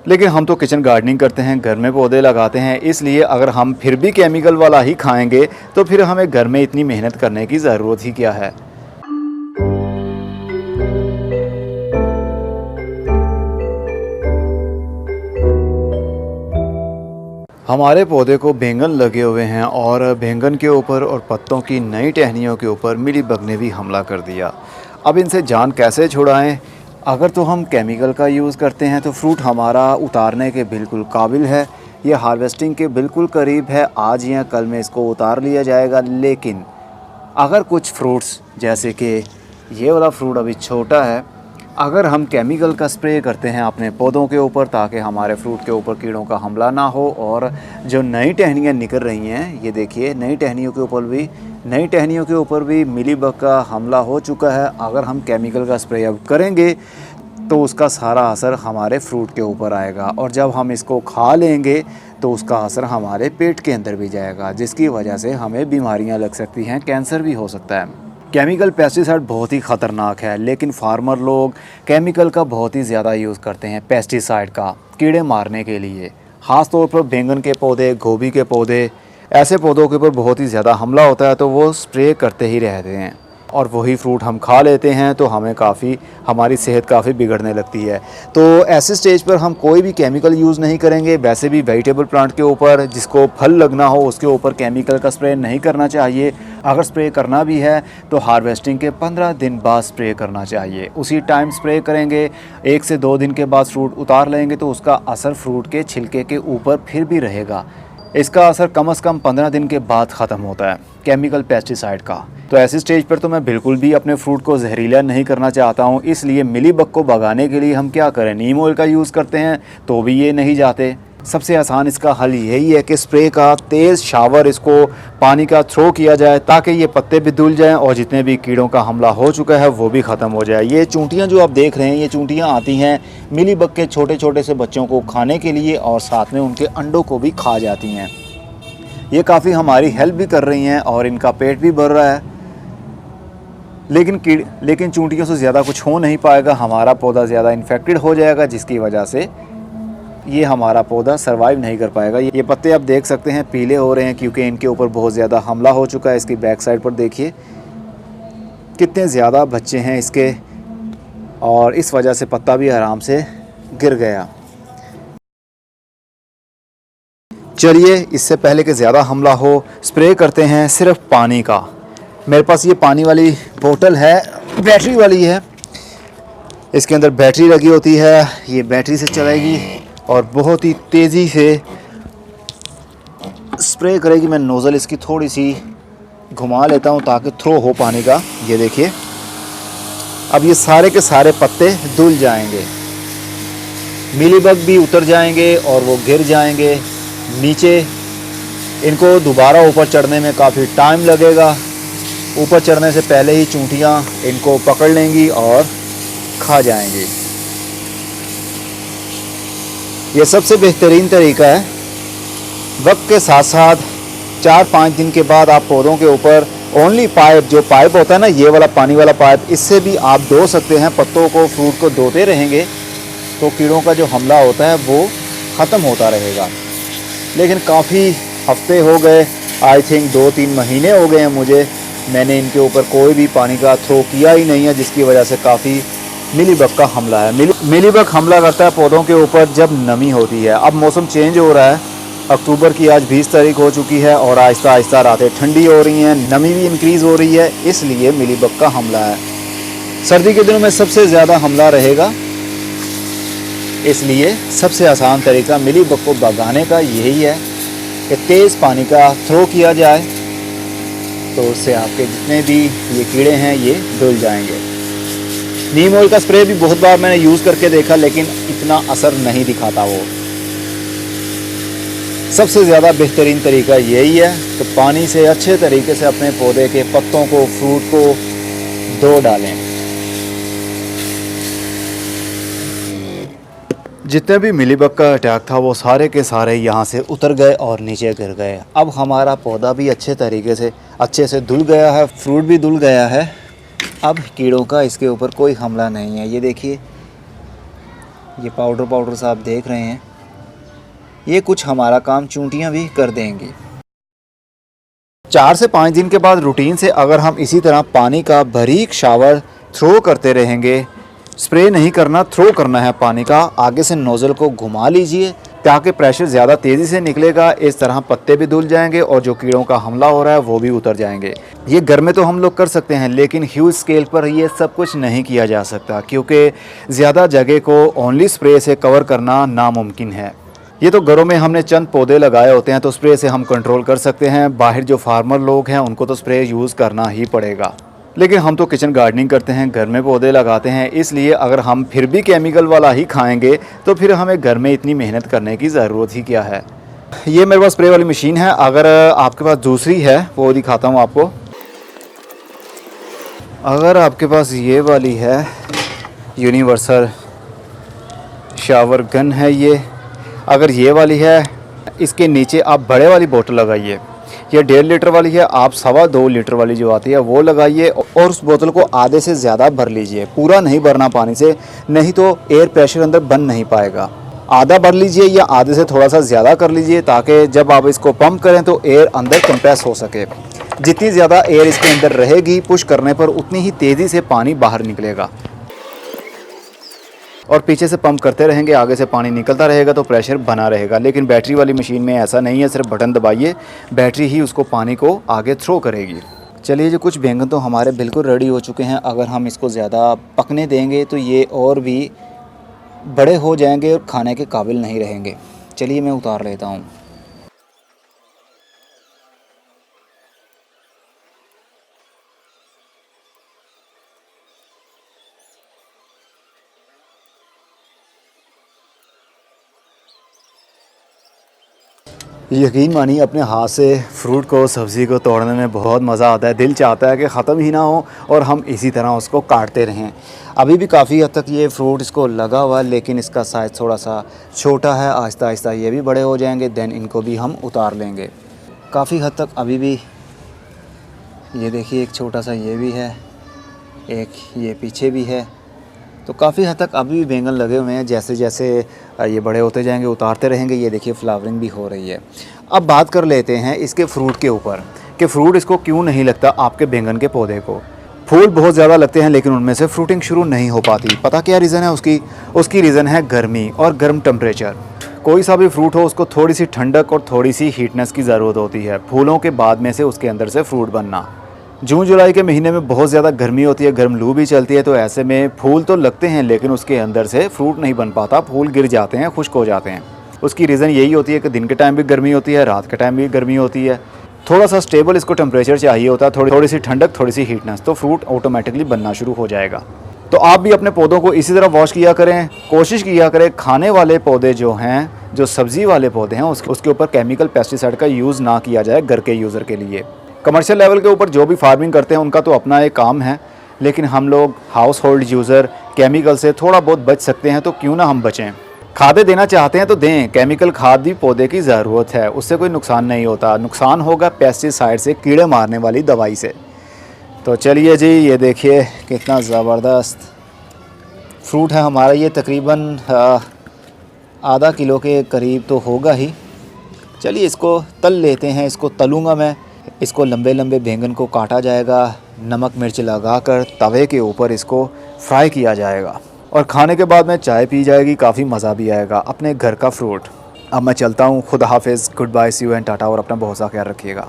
लेकिन हम तो किचन गार्डनिंग करते हैं, घर में पौधे लगाते हैं, इसलिए अगर हम फिर भी केमिकल वाला ही खाएंगे तो फिर हमें घर में इतनी मेहनत करने की ज़रूरत ही क्या है। हमारे पौधे को बैंगन लगे हुए हैं और बैंगन के ऊपर और पत्तों की नई टहनियों के ऊपर मिलीबग ने भी हमला कर दिया। अब इनसे जान कैसे छुड़ाएं? अगर तो हम केमिकल का यूज़ करते हैं तो फ्रूट हमारा उतारने के बिल्कुल काबिल है, ये हार्वेस्टिंग के बिल्कुल करीब है, आज या कल में इसको उतार लिया जाएगा। लेकिन अगर कुछ फ्रूट्स जैसे कि ये वाला फ्रूट अभी छोटा है, अगर हम केमिकल का स्प्रे करते हैं अपने पौधों के ऊपर ताकि हमारे फ्रूट के ऊपर कीड़ों का हमला ना हो, और जो नई टहनियाँ निकल रही हैं, ये देखिए नई टहनियों के ऊपर भी मिलीबग का हमला हो चुका है। अगर हम केमिकल का स्प्रे अब करेंगे तो उसका सारा असर हमारे फ्रूट के ऊपर आएगा, और जब हम इसको खा लेंगे तो उसका असर हमारे पेट के अंदर भी जाएगा, जिसकी वजह से हमें बीमारियां लग सकती हैं, कैंसर भी हो सकता है। केमिकल पेस्टिसाइड बहुत ही ख़तरनाक है, लेकिन फार्मर लोग केमिकल का बहुत ही ज़्यादा यूज़ करते हैं, पेस्टिसाइड का कीड़े मारने के लिए। ख़ास तौर पर बैंगन के पौधे, गोभी के पौधे, ऐसे पौधों के ऊपर बहुत ही ज़्यादा हमला होता है तो वो स्प्रे करते ही रहते हैं, और वही फ्रूट हम खा लेते हैं तो हमारी सेहत काफ़ी बिगड़ने लगती है। तो ऐसे स्टेज पर हम कोई भी केमिकल यूज़ नहीं करेंगे। वैसे भी वेजिटेबल प्लांट के ऊपर जिसको फल लगना हो उसके ऊपर केमिकल का स्प्रे नहीं करना चाहिए। अगर स्प्रे करना भी है तो हार्वेस्टिंग के 15 दिन बाद स्प्रे करना चाहिए। उसी टाइम स्प्रे करेंगे, 1 से 2 दिन के बाद फ्रूट उतार लेंगे तो उसका असर फ्रूट के छिलके के ऊपर फिर भी रहेगा। इसका असर कम से कम 15 दिन के बाद ख़त्म होता है केमिकल पेस्टिसाइड का। तो ऐसी स्टेज पर तो मैं बिल्कुल भी अपने फ्रूट को जहरीला नहीं करना चाहता हूँ। इसलिए मिलीबग को भगाने के लिए हम क्या करें, नीम ऑयल का यूज़ करते हैं तो भी ये नहीं जाते। सबसे आसान इसका हल यही है कि स्प्रे का तेज़ शावर इसको पानी का थ्रो किया जाए ताकि ये पत्ते भी धुल जाएं और जितने भी कीड़ों का हमला हो चुका है वो भी ख़त्म हो जाए। ये चूंटियाँ जो आप देख रहे हैं, ये चूंटियाँ आती हैं मिलीबग के छोटे छोटे से बच्चों को खाने के लिए, और साथ में उनके अंडों को भी खा जाती हैं। ये काफ़ी हमारी हेल्प भी कर रही हैं और इनका पेट भी भर रहा है। लेकिन चूंटियों से ज़्यादा कुछ हो नहीं पाएगा, हमारा पौधा ज़्यादा इन्फेक्टेड हो जाएगा, जिसकी वजह से ये हमारा पौधा सरवाइव नहीं कर पाएगा। ये पत्ते आप देख सकते हैं पीले हो रहे हैं क्योंकि इनके ऊपर बहुत ज़्यादा हमला हो चुका है। इसकी बैक साइड पर देखिए कितने ज़्यादा बच्चे हैं इसके, और इस वजह से पत्ता भी आराम से गिर गया। चलिए, इससे पहले कि ज़्यादा हमला हो, स्प्रे करते हैं सिर्फ पानी का। मेरे पास ये पानी वाली बोतल है, बैटरी वाली है, इसके अंदर बैटरी लगी होती है, ये बैटरी से चलेगी और बहुत ही तेज़ी से स्प्रे करेगी। मैं नोज़ल इसकी थोड़ी सी घुमा लेता हूँ ताकि थ्रो हो पानी का। ये देखिए, अब ये सारे के सारे पत्ते धुल जाएंगे, मिलीबग भी उतर जाएंगे और वो गिर जाएंगे नीचे। इनको दोबारा ऊपर चढ़ने में काफ़ी टाइम लगेगा। ऊपर चढ़ने से पहले ही चूंटियाँ इनको पकड़ लेंगी और खा जाएंगी। ये सबसे बेहतरीन तरीका है। वक्त के साथ साथ 4-5 दिन के बाद आप पौधों के ऊपर ओनली पाइप, जो पाइप होता है ना, ये वाला पानी वाला पाइप, इससे भी आप धो सकते हैं। पत्तों को, फ्रूट को धोते रहेंगे तो कीड़ों का जो हमला होता है वो ख़त्म होता रहेगा। लेकिन काफ़ी हफ्ते हो गए, आई थिंक 2-3 महीने हो गए हैं मुझे, मैंने इनके ऊपर कोई भी पानी का थ्रो किया ही नहीं है, जिसकी वजह से काफ़ी मिलीबग का हमला है। मिलीबग हमला करता है पौधों के ऊपर जब नमी होती है। अब मौसम चेंज हो रहा है, अक्टूबर की आज 20 तारीख हो चुकी है और आहिस्ता आहिस्ता रातें ठंडी हो रही हैं, नमी भी इंक्रीज़ हो रही है, इसलिए मिलीबग का हमला है। सर्दी के दिनों में सबसे ज़्यादा हमला रहेगा, इसलिए सबसे आसान तरीका मिलीबग को भगाने का यही है कि तेज़ पानी का थ्रो किया जाए, तो उससे आपके जितने भी ये कीड़े हैं ये धुल जाएंगे। नीम ऑयल का स्प्रे भी बहुत बार मैंने यूज़ करके देखा, लेकिन इतना असर नहीं दिखाता वो। सबसे ज़्यादा बेहतरीन तरीका यही है कि पानी से अच्छे तरीके से अपने पौधे के पत्तों को, फ्रूट को धो डालें। जितने भी मिलीबग का अटैक था वो सारे के सारे यहाँ से उतर गए और नीचे गिर गए। अब हमारा पौधा भी अच्छे से धुल गया है, फ्रूट भी धुल गया है। अब कीड़ों का इसके ऊपर कोई हमला नहीं है। ये देखिए, ये पाउडर पाउडर सा आप देख रहे हैं, ये कुछ हमारा काम चूंटियाँ भी कर देंगी। 4 से 5 दिन के बाद रूटीन से अगर हम इसी तरह पानी का बारीक शावर थ्रो करते रहेंगे, स्प्रे नहीं करना, थ्रो करना है पानी का, आगे से नोज़ल को घुमा लीजिए ताकि प्रेशर ज़्यादा तेज़ी से निकलेगा। इस तरह पत्ते भी धुल जाएंगे और जो कीड़ों का हमला हो रहा है वो भी उतर जाएंगे। ये घर में तो हम लोग कर सकते हैं, लेकिन ह्यूज स्केल पर ये सब कुछ नहीं किया जा सकता क्योंकि ज़्यादा जगह को ओनली स्प्रे से कवर करना नामुमकिन है। ये तो घरों में हमने चंद पौधे लगाए होते हैं तो स्प्रे से हम कंट्रोल कर सकते हैं। बाहर जो फार्मर लोग हैं उनको तो स्प्रे यूज़ करना ही पड़ेगा, लेकिन हम तो किचन गार्डनिंग करते हैं, घर में पौधे लगाते हैं, इसलिए अगर हम फिर भी केमिकल वाला ही खाएंगे तो फिर हमें घर में इतनी मेहनत करने की ज़रूरत ही क्या है। ये मेरे पास स्प्रे वाली मशीन है, अगर आपके पास दूसरी है वो दिखाता हूँ आपको। अगर आपके पास ये वाली है, यूनिवर्सल शावर गन है ये, अगर ये वाली है, इसके नीचे आप बड़े वाली बोतल लगाइए। ये 1.5 लीटर वाली है, आप 2.25 लीटर वाली जो आती है वो लगाइए और उस बोतल को आधे से ज़्यादा भर लीजिए। पूरा नहीं भरना पानी से, नहीं तो एयर प्रेशर अंदर बन नहीं पाएगा। आधा भर लीजिए या आधे से थोड़ा सा ज़्यादा कर लीजिए ताकि जब आप इसको पंप करें तो एयर अंदर कंप्रेस हो सके। जितनी ज़्यादा एयर इसके अंदर रहेगी पुश करने पर, उतनी ही तेज़ी से पानी बाहर निकलेगा। और पीछे से पंप करते रहेंगे, आगे से पानी निकलता रहेगा तो प्रेशर बना रहेगा। लेकिन बैटरी वाली मशीन में ऐसा नहीं है, सिर्फ बटन दबाइए, बैटरी ही उसको पानी को आगे थ्रो करेगी। चलिए जी, कुछ बैंगन तो हमारे बिल्कुल रेडी हो चुके हैं। अगर हम इसको ज़्यादा पकने देंगे तो ये और भी बड़े हो जाएंगे और खाने के काबिल नहीं रहेंगे। चलिए मैं उतार लेता हूँ। यकीन मानिए, अपने हाथ से फ्रूट को, सब्ज़ी को तोड़ने में बहुत मज़ा आता है। दिल चाहता है कि ख़त्म ही ना हो और हम इसी तरह उसको काटते रहें। अभी भी काफ़ी हद तक ये फ्रूट इसको लगा हुआ है, लेकिन इसका साइज़ थोड़ा सा छोटा है। आहिस्ता आहिस्ता ये भी बड़े हो जाएंगे, देन इनको भी हम उतार लेंगे। काफ़ी हद तक अभी भी ये देखिए, एक छोटा सा ये भी है, एक ये पीछे भी है, तो काफ़ी हद तक अभी भी बैंगन लगे हुए हैं। जैसे जैसे ये बड़े होते जाएंगे उतारते रहेंगे। ये देखिए फ्लावरिंग भी हो रही है। अब बात कर लेते हैं इसके फ्रूट के ऊपर कि फ्रूट इसको क्यों नहीं लगता आपके बैंगन के पौधे को। फूल बहुत ज़्यादा लगते हैं लेकिन उनमें से फ्रूटिंग शुरू नहीं हो पाती। पता क्या रीज़न है उसकी रीज़न है गर्मी और गर्म टेम्परेचर। कोई सा भी फ्रूट हो उसको थोड़ी सी ठंडक और थोड़ी सी हीटनेस की ज़रूरत होती है फूलों के बाद में से उसके अंदर से फ्रूट बनना। जून जुलाई के महीने में बहुत ज़्यादा गर्मी होती है, गर्म लू भी चलती है, तो ऐसे में फूल तो लगते हैं लेकिन उसके अंदर से फ्रूट नहीं बन पाता, फूल गिर जाते हैं, खुश्क हो जाते हैं। उसकी रीज़न यही होती है कि दिन के टाइम भी गर्मी होती है, रात के टाइम भी गर्मी होती है। थोड़ा सा स्टेबल इसको टेम्परेचर चाहिए होता है, थोड़ी सी ठंडक, थोड़ी सी हीटनेस, तो फ्रूट ऑटोमेटिकली बनना शुरू हो जाएगा। तो आप भी अपने पौधों को इसी तरह वॉश किया करें, कोशिश किया करें खाने वाले पौधे जो हैं, जो सब्ज़ी वाले पौधे हैं, उसके ऊपर केमिकल पेस्टिसाइड का यूज़ ना किया जाए घर के यूज़र के लिए। कमर्शियल लेवल के ऊपर जो भी फार्मिंग करते हैं उनका तो अपना एक काम है, लेकिन हम लोग हाउस होल्ड यूज़र केमिकल से थोड़ा बहुत बच सकते हैं, तो क्यों ना हम बचें। खादें देना चाहते हैं तो दें, केमिकल खाद भी पौधे की ज़रूरत है, उससे कोई नुकसान नहीं होता। नुकसान होगा पेस्टिसाइड से, कीड़े मारने वाली दवाई से। तो चलिए जी, ये देखिए कितना ज़बरदस्त फ्रूट है हमारा। ये तकरीबन आधा किलो के करीब तो होगा ही। चलिए इसको तल लेते हैं, इसको तलूँगा मैं। इसको लंबे लंबे बैंगन को काटा जाएगा, नमक मिर्च लगाकर तवे के ऊपर इसको फ्राई किया जाएगा और खाने के बाद में चाय पी जाएगी, काफ़ी मज़ा भी आएगा। अपने घर का फ्रूट। अब मैं चलता हूँ, खुदा हाफिज़, good bye, see you and tata, और अपना बहुत सा ख्याल रखिएगा।